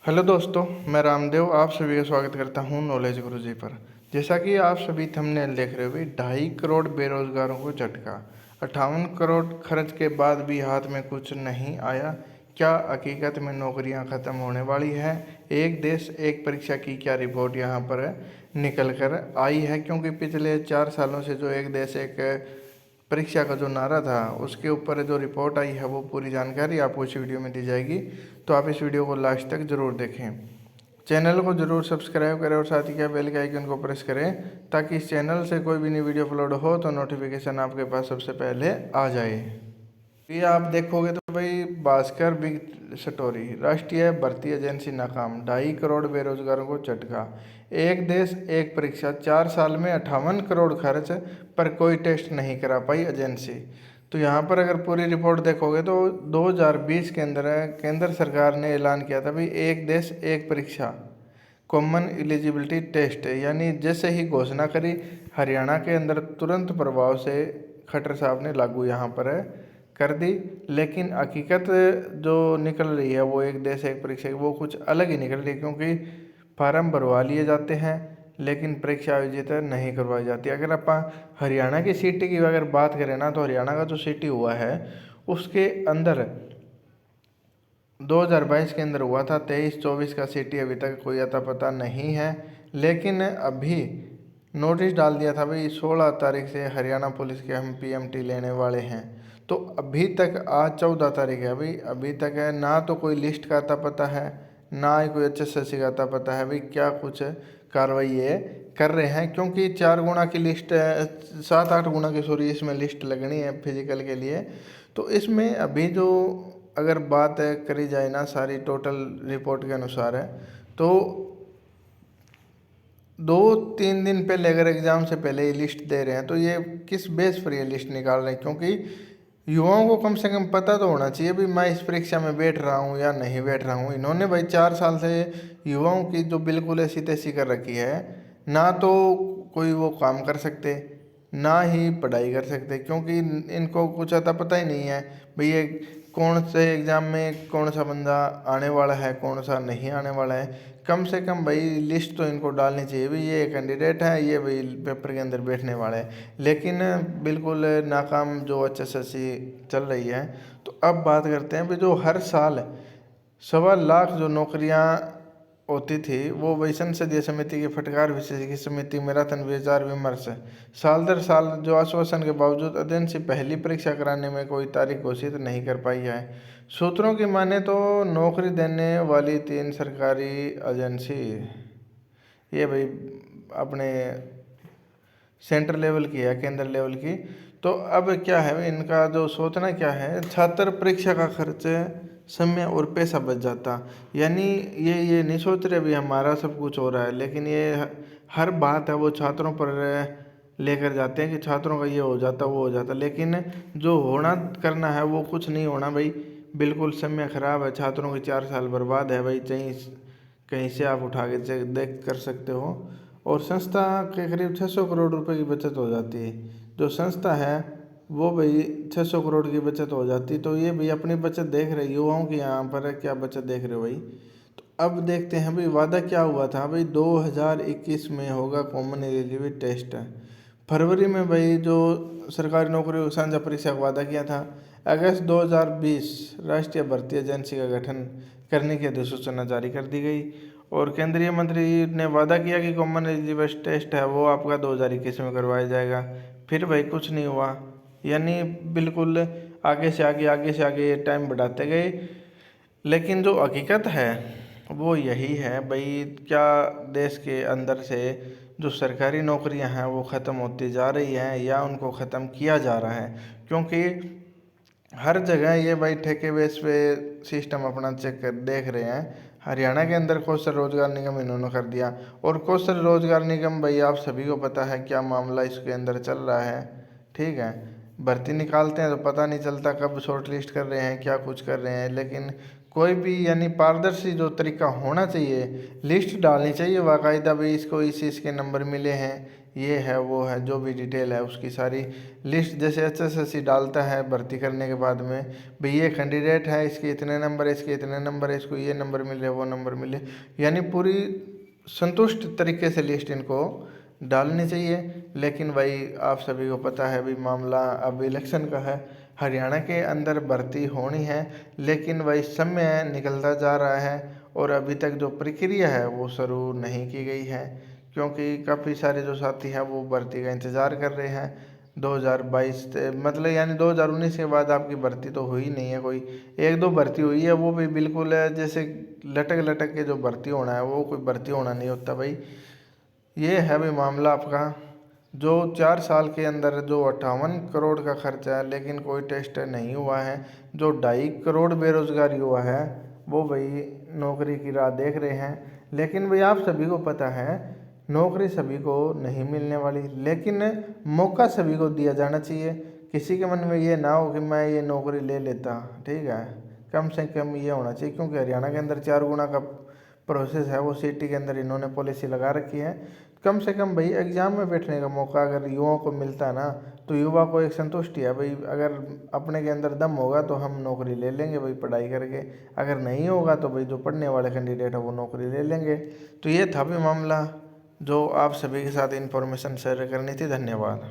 Hello दोस्तों, मैं रामदेव आप सभी का स्वागत करता हूं नॉलेज गुरुजी पर। जैसा कि आप सभी थंबनेल देख रहे हो भी 2.5 करोड़ बेरोजगारों को झटका। 58 करोड़ खर्च के बाद भी हाथ में कुछ नहीं आया। क्या हकीकत में नौकरियां खत्म होने वाली है? एक देश एक परीक्षा की क्या रिपोर्ट यहां पर निकल कर आई है? क्योंकि पिछले 4 सालों से जो एक देश एक परीक्षा का जो नारा था उसके ऊपर जो रिपोर्ट आई है वो पूरी जानकारी आपको इस वीडियो में दी जाएगी। तो आप इस वीडियो को लास्ट तक ज़रूर देखें। चैनल को ज़रूर सब्सक्राइब करें और साथ ही क्या बेल के आइकन को प्रेस करें ताकि इस चैनल से कोई भी नई वीडियो अपलोड हो तो नोटिफिकेशन आपके पास सबसे पहले आ जाए। ये आप देखोगे तो भाई भास्कर बिग स्टोरी, राष्ट्रीय भर्ती एजेंसी नाकाम, 2.5 करोड़ बेरोजगारों को झटका। एक देश एक परीक्षा, 4 साल में 58 करोड़ खर्च पर कोई टेस्ट नहीं करा पाई एजेंसी। तो यहाँ पर अगर पूरी रिपोर्ट देखोगे तो 2020 के अंदर केंद्र सरकार ने ऐलान किया था भाई एक देश एक परीक्षा, कॉमन एलिजिबिलिटी टेस्ट, यानी जैसे ही घोषणा करी हरियाणा के अंदर तुरंत प्रभाव से खट्टर साहब ने लागू यहाँ पर कर दी। लेकिन हकीकत जो निकल रही है वो एक देश एक परीक्षा की वो कुछ अलग ही निकल रही है, क्योंकि फार्म भरवा लिए जाते हैं लेकिन परीक्षा आयोजित नहीं करवाई जाती। अगर आप हरियाणा की सीटी की अगर बात करें ना तो हरियाणा का जो सीटी हुआ है उसके अंदर 2022 के अंदर हुआ था, 23-24 का सीटी अभी तक कोई अता पता नहीं है। लेकिन अभी नोटिस डाल दिया था भाई 16 तारीख से हरियाणा पुलिस के हम पीएमटी लेने वाले हैं। तो अभी तक आज 14 तारीख है, अभी तक है ना तो कोई लिस्ट का अता पता है ना ही कोई HSSC का अता पता है भाई क्या कुछ कार्रवाई ये कर रहे हैं। क्योंकि 4 गुना की लिस्ट 7-8 गुना की सॉरी इसमें लिस्ट लगनी है फिजिकल के लिए। तो इसमें अभी जो अगर बात करी जाए ना सारी टोटल रिपोर्ट के अनुसार है तो 2-3 दिन पहले अगर एग्ज़ाम से पहले ये लिस्ट दे रहे हैं तो ये किस बेस पर ये लिस्ट निकाल रहे हैं? क्योंकि युवाओं को कम से कम पता तो होना चाहिए भी मैं इस परीक्षा में बैठ रहा हूँ या नहीं बैठ रहा हूँ। इन्होंने भाई 4 साल से युवाओं की जो बिल्कुल ऐसी तैसी कर रखी है, ना तो कोई वो काम कर सकते ना ही पढ़ाई कर सकते, क्योंकि इनको कुछ आता पता ही नहीं है भाई ये कौन से एग्ज़ाम में कौन सा बंदा आने वाला है कौन सा नहीं आने वाला है। कम से कम भाई लिस्ट तो इनको डालनी चाहिए भाई ये कैंडिडेट है ये भाई पेपर के अंदर बैठने वाला है। लेकिन बिल्कुल नाकाम जो HSSC चल रही है। तो अब बात करते हैं भाई जो हर साल 1.25 लाख जो नौकरियां होती थी वो वही संसदीय समिति की फटकार विशेषज्ञ समिति मैराथन विचार विमर्श साल दर साल जो आश्वासन के बावजूद एजेंसी पहली परीक्षा कराने में कोई तारीख घोषित नहीं कर पाई है। सूत्रों की माने तो नौकरी देने वाली 3 सरकारी एजेंसी ये भाई अपने सेंटर लेवल की है, केंद्र लेवल की। तो अब क्या है इनका जो सोचना क्या है, छात्र परीक्षा का खर्च समय और पैसा बच जाता। यानी ये नहीं सोच रहे भी हमारा सब कुछ हो रहा है, लेकिन ये हर बात है वो छात्रों पर लेकर जाते हैं कि छात्रों का ये हो जाता वो हो जाता। लेकिन जो होना करना है वो कुछ नहीं होना भाई। बिल्कुल समय खराब है, छात्रों के 4 साल बर्बाद है भाई। कहीं कहीं से आप उठा के देख कर सकते हो। और संस्था के करीब 600 करोड़ रुपए की बचत हो जाती है। जो संस्था है वो भाई 600 करोड़ की बचत हो जाती। तो ये भाई अपनी बचत देख रहे युवाओं की, यहाँ पर क्या बचत देख रहे हो भाई। तो अब देखते हैं भाई वादा क्या हुआ था भाई 2021 में होगा कॉमन एलिजिबिलिटी टेस्ट। फरवरी में भाई जो सरकारी नौकरी साझा परीक्षा का वादा किया था। अगस्त 2020 राष्ट्रीय भर्ती एजेंसी का गठन करने की अधिसूचना जारी कर दी गई। और केंद्रीय मंत्री ने वादा किया कि कॉमन एलिजिबिलिटी टेस्ट है वो आपका 2021 में करवाया जाएगा। फिर भाई कुछ नहीं हुआ, यानी बिल्कुल आगे से आगे टाइम बढ़ाते गए। लेकिन जो हकीकत है वो यही है भाई, क्या देश के अंदर से जो सरकारी नौकरियां हैं वो ख़त्म होती जा रही हैं या उनको ख़त्म किया जा रहा है? क्योंकि हर जगह ये भाई ठेके बेस पे सिस्टम अपना चेक कर देख रहे हैं। हरियाणा के अंदर कौशल रोजगार निगम इन्होंने कर दिया। और कौशल रोजगार निगम भाई आप सभी को पता है क्या मामला इसके अंदर चल रहा है, ठीक है। भर्ती निकालते हैं तो पता नहीं चलता कब शॉर्ट लिस्ट कर रहे हैं क्या कुछ कर रहे हैं। लेकिन कोई भी यानी पारदर्शी जो तरीका होना चाहिए, लिस्ट डालनी चाहिए बाकायदा भाई इसको इस के नंबर मिले हैं ये है वो है, जो भी डिटेल है उसकी सारी लिस्ट जैसे HSSC डालता है भर्ती करने के बाद में, भाई ये कैंडिडेट है, इसके इतने नंबर है, इसके इतने नंबर है, इसको ये नंबर मिले, वो नंबर मिले, यानी पूरी संतुष्ट तरीके से लिस्ट इनको डालनी चाहिए। लेकिन भाई आप सभी को पता है भाई मामला अब इलेक्शन का है, हरियाणा के अंदर भर्ती होनी है, लेकिन भाई समय निकलता जा रहा है और अभी तक जो प्रक्रिया है वो शुरू नहीं की गई है, क्योंकि काफ़ी सारे जो साथी हैं वो भर्ती का इंतज़ार कर रहे हैं। 2022 मतलब यानी 2019 के बाद आपकी भर्ती तो हुई नहीं है, कोई एक दो भर्ती हुई है, वो भी बिल्कुल है जैसे लटक लटक के जो भर्ती होना है वो कोई भर्ती होना नहीं होता भाई। ये है भाई मामला आपका, जो 4 साल के अंदर जो 58 करोड़ का खर्चा है लेकिन कोई टेस्ट नहीं हुआ है, जो 2.5 करोड़ बेरोजगार युवा है वो भाई नौकरी की राह देख रहे हैं। लेकिन भाई आप सभी को पता है नौकरी सभी को नहीं मिलने वाली, लेकिन मौका सभी को दिया जाना चाहिए। किसी के मन में ये ना हो कि मैं ये नौकरी ले लेता, ठीक है, कम से कम ये होना चाहिए, क्योंकि हरियाणा के अंदर 4 गुना का प्रोसेस है वो सिटी के अंदर इन्होंने पॉलिसी लगा रखी है। कम से कम भाई एग्ज़ाम में बैठने का मौका अगर युवाओं को मिलता है ना, तो युवा को एक संतुष्टि है भाई, अगर अपने के अंदर दम होगा तो हम नौकरी ले लेंगे भाई पढ़ाई करके, अगर नहीं होगा तो भाई जो पढ़ने वाले कैंडिडेट है वो नौकरी ले लेंगे। तो ये था भी मामला जो आप सभी के साथ इन्फॉर्मेशन शेयर करनी थी। धन्यवाद।